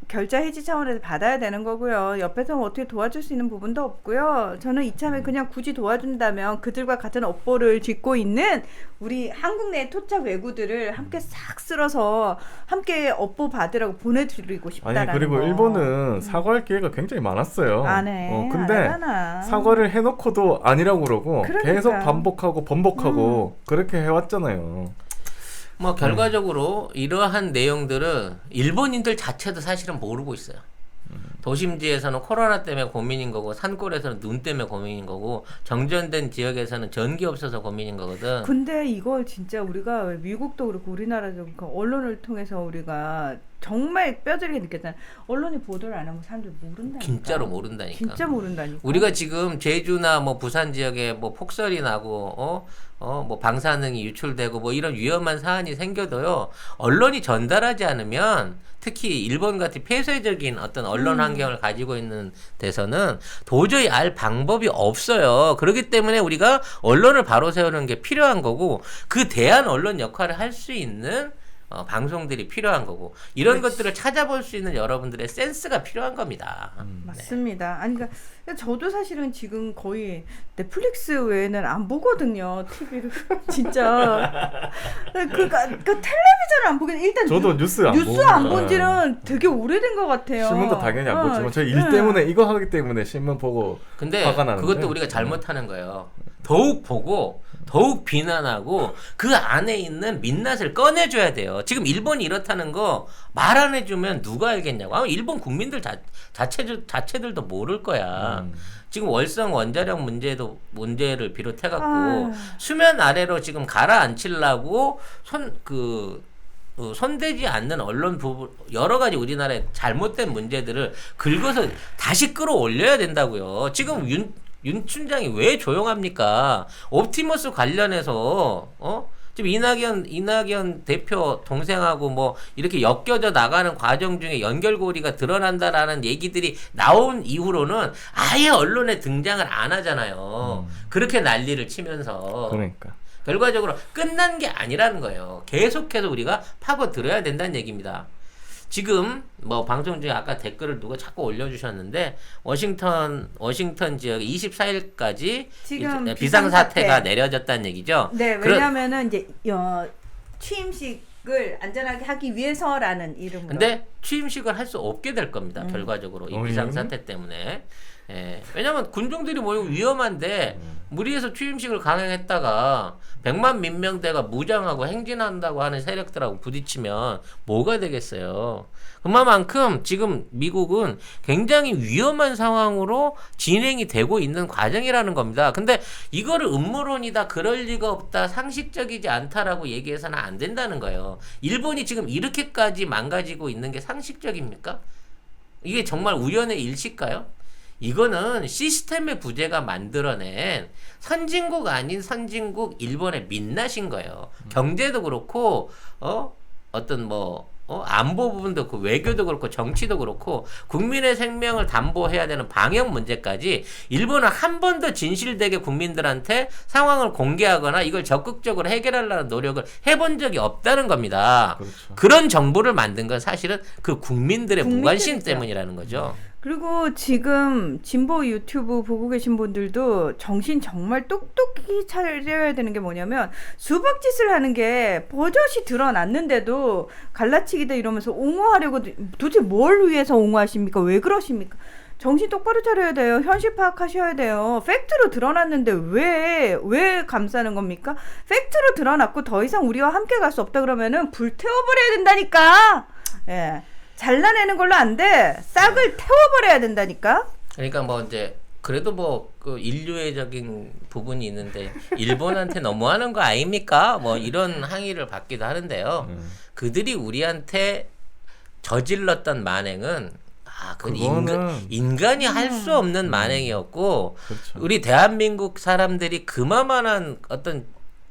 결자 해지 차원에서 받아야 되는 거고요. 옆에서 어떻게 도와줄 수 있는 부분도 없고요. 저는 이참에 그냥 굳이 도와준다면 그들과 같은 업보를 짓고 있는 우리 한국 내 토착 외구들을 함께 싹 쓸어서 함께 업보 받으라고 보내드리고 아니 싶다라는 그리고 거. 일본은 사과할 기회가 굉장히 많았어요. 안 해. 근데 안 하잖아. 사과를 해놓고도 아니라고 그러고 그러니까. 계속 반복하고 번복하고 그렇게 해왔잖아요. 뭐 결과적으로 이러한 내용들은 일본인들 자체도 사실은 모르고 있어요. 도심지에서는 코로나 때문에 고민인 거고 산골에서는 눈 때문에 고민인 거고 정전된 지역에서는 전기 없어서 고민인 거거든. 근데 이걸 진짜 우리가 미국도 그렇고 우리나라도 그렇고 언론을 통해서 우리가 정말 뼈저리게 느꼈잖아. 언론이 보도를 안 하면 사람들 모른다니까. 진짜로 모른다니까. 진짜 모른다니까. 우리가 지금 제주나 뭐 부산 지역에 뭐 폭설이 나고 뭐 방사능이 유출되고 뭐 이런 위험한 사안이 생겨도요. 언론이 전달하지 않으면 특히 일본 같은 폐쇄적인 어떤 언론 환경을 가지고 있는 데서는 도저히 알 방법이 없어요. 그렇기 때문에 우리가 언론을 바로 세우는 게 필요한 거고 그 대한 언론 역할을 할 수 있는 방송들이 필요한 거고 이런 것들을 찾아볼 수 있는 여러분들의 센스가 필요한 겁니다. 맞습니다. 아니 그러니까 저도 사실은 지금 거의 넷플릭스 외에는 안 보거든요. TV를 진짜 그 텔레비전을 안 보긴 일단 저도 뉴스 안 뉴스 안 봅니다. 본 지는 되게 오래된 것 같아요. 신문도 당연히 안 보지만 저희 일 네. 때문에 이거 하기 때문에 신문 보고 근데 화가 나는데. 그것도 우리가 잘못하는 거예요. 더욱 보고 더욱 비난하고 그 안에 있는 민낯을 꺼내줘야 돼요. 지금 일본이 이렇다는 거 말 안 해주면 누가 알겠냐고. 아마 일본 국민들 자체들도 모를 거야. 지금 월성 원자력 문제를 비롯해갖고 아유. 수면 아래로 지금 가라앉히려고 손대지 않는 언론 부분 여러 가지 우리나라의 잘못된 문제들을 긁어서 다시 끌어올려야 된다고요. 지금 윤 춘장이 왜 조용합니까? 옵티머스 관련해서 지금 이낙연 대표 동생하고 뭐 이렇게 엮여져 나가는 과정 중에 연결고리가 드러난다라는 얘기들이 나온 이후로는 아예 언론에 등장을 안 하잖아요. 그렇게 난리를 치면서 그러니까. 결과적으로 끝난 게 아니라는 거예요. 계속해서 우리가 파고들어야 된다는 얘기입니다. 지금 뭐 방송 중에 아까 댓글을 누가 자꾸 올려주셨는데 워싱턴 지역 24일까지 지금 비상사태가 내려졌다는 얘기죠. 네, 왜냐하면은 이제 취임식을 안전하게 하기 위해서라는 이름으로. 근데 취임식을 할 수 없게 될 겁니다. 결과적으로 이 비상사태 때문에. 예, 왜냐면 군중들이 모이고 위험한데 무리해서 취임식을 강행했다가 100만 민명대가 무장하고 행진한다고 하는 세력들하고 부딪히면 뭐가 되겠어요. 그만큼 지금 미국은 굉장히 위험한 상황으로 진행이 되고 있는 과정이라는 겁니다. 근데 이거를 음모론이다, 그럴 리가 없다, 상식적이지 않다라고 얘기해서는 안 된다는 거예요. 일본이 지금 이렇게까지 망가지고 있는 게 상식적입니까? 이게 정말 우연의 일시일까요? 이거는 시스템의 부재가 만들어낸 선진국 아닌 선진국 일본의 민낯인 거예요. 경제도 그렇고 어떤 안보 부분도 그렇고 외교도 그렇고 정치도 그렇고 국민의 생명을 담보해야 되는 방역 문제까지 일본은 한 번도 진실되게 국민들한테 상황을 공개하거나 이걸 적극적으로 해결하려는 노력을 해본 적이 없다는 겁니다. 그렇죠. 그런 정부를 만든 건 사실은 그 국민들의 무관심 국민들이죠. 때문이라는 거죠. 그리고 지금 진보 유튜브 보고 계신 분들도 정신 정말 똑똑히 차려야 되는 게 뭐냐면 수박짓을 하는 게 버젓이 드러났는데도 갈라치기다 이러면서 옹호하려고 도대체 뭘 위해서 옹호하십니까? 왜 그러십니까? 정신 똑바로 차려야 돼요. 현실 파악하셔야 돼요. 팩트로 드러났는데 왜 감싸는 겁니까? 팩트로 드러났고 더 이상 우리와 함께 갈 수 없다 그러면은 불태워버려야 된다니까. 예. 잘라내는 걸로 안 돼. 싹을 태워버려야 된다니까. 그러니까 뭐 이제 그래도 뭐 그 인류애적인 부분이 있는데 일본한테 너무하는 거 아닙니까? 뭐 이런 항의를 받기도 하는데요. 그들이 우리한테 저질렀던 만행은 그건 그거는 인간이 할 수 없는 만행이었고 그렇죠. 우리 대한민국 사람들이 그만한 어떤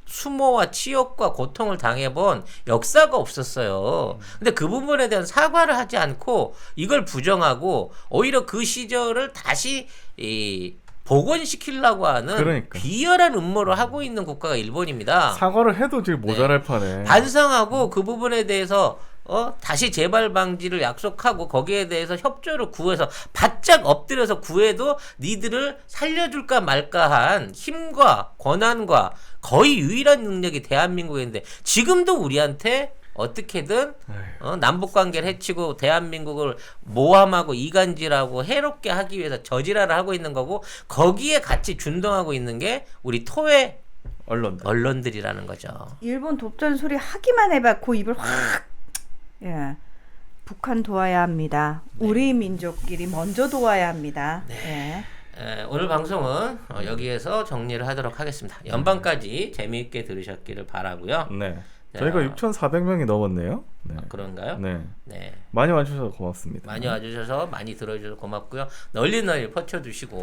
수모와 치욕과 고통을 당해본 역사가 없었어요. 근데 그 부분에 대한 사과를 하지 않고 이걸 부정하고 오히려 그 시절을 다시 복원시키려고 하는 그러니까. 비열한 음모를 하고 있는 국가가 일본입니다. 사과를 해도 지금 모자랄 판에. 반성하고 그 부분에 대해서 다시 재발 방지를 약속하고 거기에 대해서 협조를 구해서 바짝 엎드려서 구해도 니들을 살려줄까 말까한 힘과 권한과 거의 유일한 능력이 대한민국인데 지금도 우리한테 어떻게든 남북 관계를 해치고 대한민국을 모함하고 이간질하고 해롭게 하기 위해서 저지랄을 하고 있는 거고 거기에 같이 준동하고 있는 게 우리 토의 언론들이라는 거죠. 일본 돕자는 소리 하기만 해봐 그 입을 확. 예. 북한 도와야 합니다. 우리 민족끼리 먼저 도와야 합니다. 예. 오늘 방송은 여기에서 정리를 하도록 하겠습니다. 연방까지 재미있게 들으셨기를 바라고요. 네. 저희가 6,400명이 넘었네요. 네. 그런가요? 네. 네. 많이 와주셔서 고맙습니다. 많이 와주셔서 많이 들어주셔서 고맙고요. 널리 널리 퍼쳐주시고